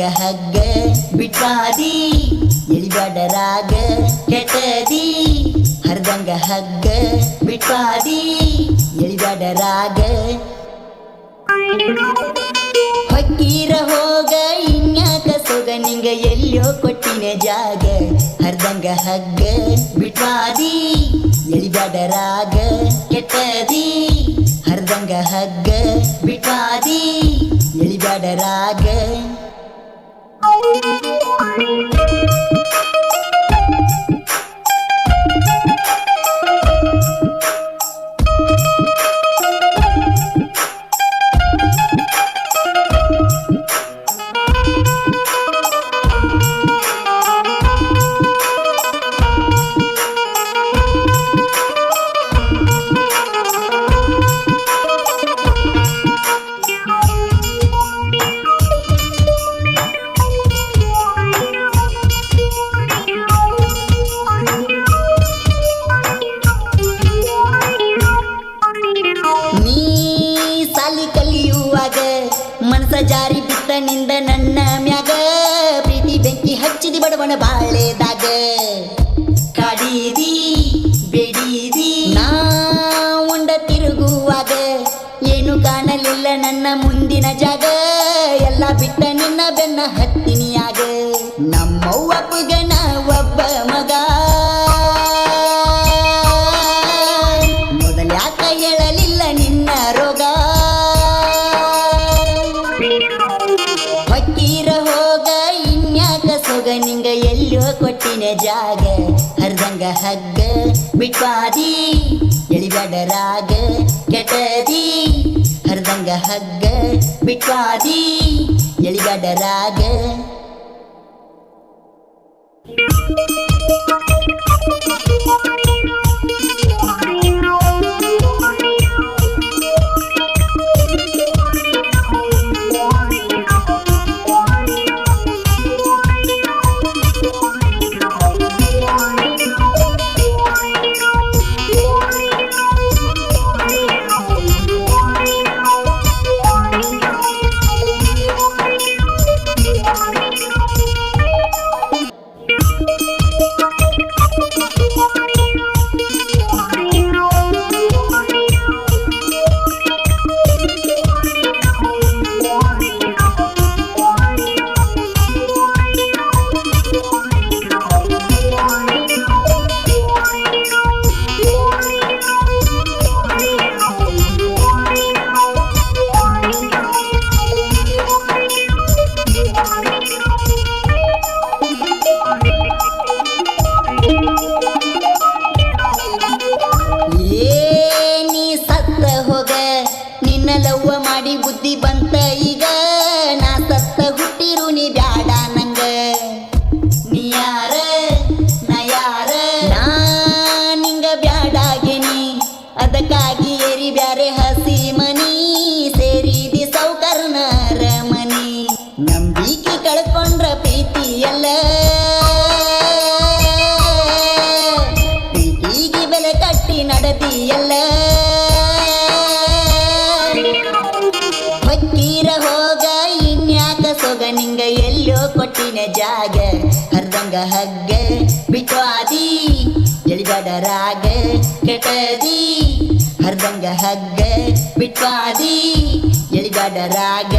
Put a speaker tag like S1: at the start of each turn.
S1: ಹರ್ದಂಗ ಹಗ್ಗ ಬಿಟ್ಟಾದಿ ಎಳಿಬ್ಯಾಡ ರಾಗ ಕೆಟ್ಟದಿ ಹರ್ದಂಗ ಹಗ್ಗ ಬಿಟ್ಟಾದಿ ಎಳಿಬ್ಯಾಡ ರಾಗ ಹೊಕ್ಕೀರ ಹೋಗ ಇನ್ಯಾಕ ಸೊಗ ನಿಂಗ ಎಲ್ಲೋ ಕೊಟ್ಟಿನ ಜಾಗ ಹರ್ದಂಗ ಹಗ್ಗ ಬಿಟ್ಟಾದಿ ಎಳಿಬ್ಯಾಡ ರಾಗ ಕೆಟ್ಟದಿ ಹರ್ದಂಗ ಹಗ್ಗ ಬಿಟ್ಟಾದಿ ಎಳಿಬ್ಯಾಡ ರಾಗ ಮನಸ ಜಾರಿ ಬಿತ್ತನಿಂದ ನನ್ನ ಮ್ಯಾಗ ಪ್ರೀತಿ ಬೆಂಕಿ ಹಚ್ಚಿದಿ ಬಡವನ ಬಾಳೆದಾಗ ಕಾಡಿದಿ ಬೇಡಿದಿ ನಾ ಉಂಡ ತಿರುಗುವಾಗ ಏನು ಕಾಣಲಿಲ್ಲ ನನ್ನ ಮುಂದಿನ ಜಾಗ ಎಲ್ಲ ಬಿಟ್ಟ ನಿನ್ನ ಬೆನ್ನ ಹತ್ತಿನಿಯಾಗ ನಮ್ಮವ್ವ ಪುಗನ ಒಬ್ಬ ಮಗ ಮೊದಲ್ಯಾಕ ಹೇಳಲಿಲ್ಲ ನಿನ್ನ ರೋಗ ಹೊಕ್ಕೀರ ಹೋಗ ಇನ್ಯಾಕ ಸೊಗ ನಿಂಗ ಎಲ್ಲೋ ಕೊಟ್ಟಿನ ಜಾಗ ಹರ್ದಂಗ ಹಗ್ಗ ಬಿಟ್ಟಾದಿ ಎಳಿಬ್ಯಾಡ ರಾಗ ಕೆಟ್ಟದಿ ಹರ್ದಂಗ ಹಗ್ಗ ಬಿಟ್ಟಾದಿ ಎಳಿಬ್ಯಾಡ ರಾಗ ಲವ್ವ ಮಾಡಿ ಬುದ್ಧಿ ಬಂತ ಈಗ ನಾ ಸತ್ತ ಹುಟ್ಟಿರು ನೀ ಬ್ಯಾಡ ನಂಗ ನೀ ಯಾರ ನಾ ಯಾರ ನಾ ನಿಂಗ ಬ್ಯಾಡಾಗಿನಿ ಅದಕ್ಕಾಗಿ ಏರಿ ಬ್ಯಾರೆ ಹಸಿ ಮನಿ ಸೇರಿದಿ ಸೌಕರ್ನರ ಮನಿ ನಂಬಿಕೆ ಕಳ್ಕೊಂಡ್ರ ಪ್ರೀತಿ ಎಲ್ಲ ಪ್ರೀತಿಗೆ ಬೆಲೆ ಕಟ್ಟಿ ನಡದಿ ಎಲ್ಲ ಹೊಕ್ಕೀರ ಹೋಗ ಇನ್ಯಾಕ ಸೊಗ ನಿಂಗ ಎಲ್ಲೋ ಕೊಟ್ಟಿನ ಜಾಗ ಹರ್ದಂಗ ಹಗ್ಗ ಬಿಟ್ಟಾದಿ ಎಳಿಬ್ಯಾಡ ರಾಗ ಕೆಟ್ಟದಿ ಹರ್ದಂಗ ಹಗ್ಗ ಬಿಟ್ಟಾದಿ ಎಳಿಬ್ಯಾಡ ರಾಗ